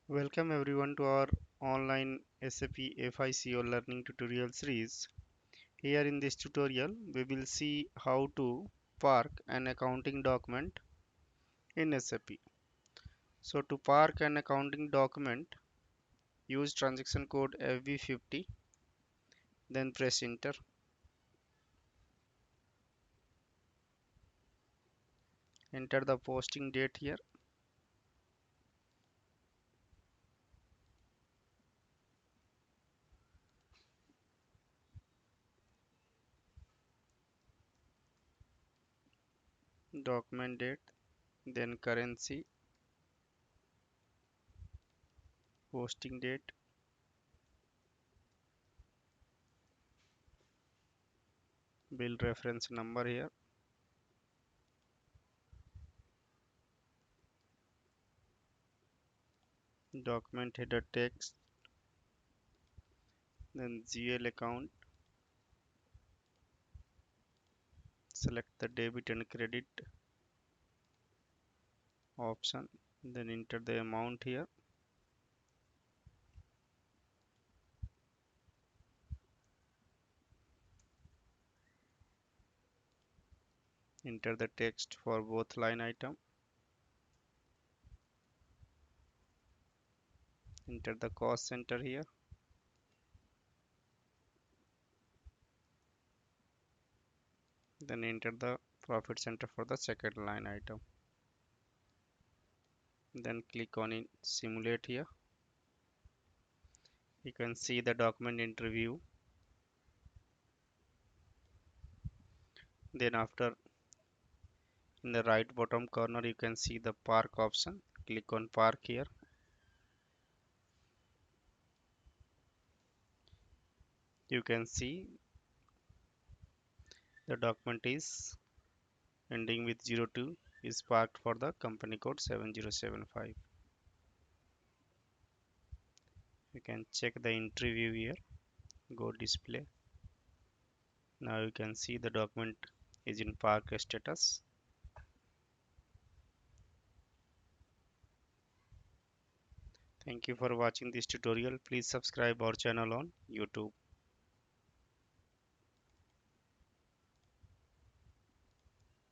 Welcome everyone to our online SAP FICO learning tutorial series. Here in this tutorial, we will see how to park an accounting document in SAP. So to park an accounting document, use transaction code FB50, then press enter. Enter the posting date here. Document date, then currency, posting date, bill reference number here, document header text, then GL account. Select the debit and credit option, then enter the amount here. Enter the text for both line item. Enter the cost center here. Then enter the profit center for the second line item. Then click on in simulate here. You can see the document interview. Then after, in the right bottom corner, you can see the park option. Click on park here. You can see the document is ending with 02 is parked for the company code 7075. You can check the interview here. Go display. Now you can see the document is in park status. Thank you for watching this tutorial. Please subscribe our channel on YouTube.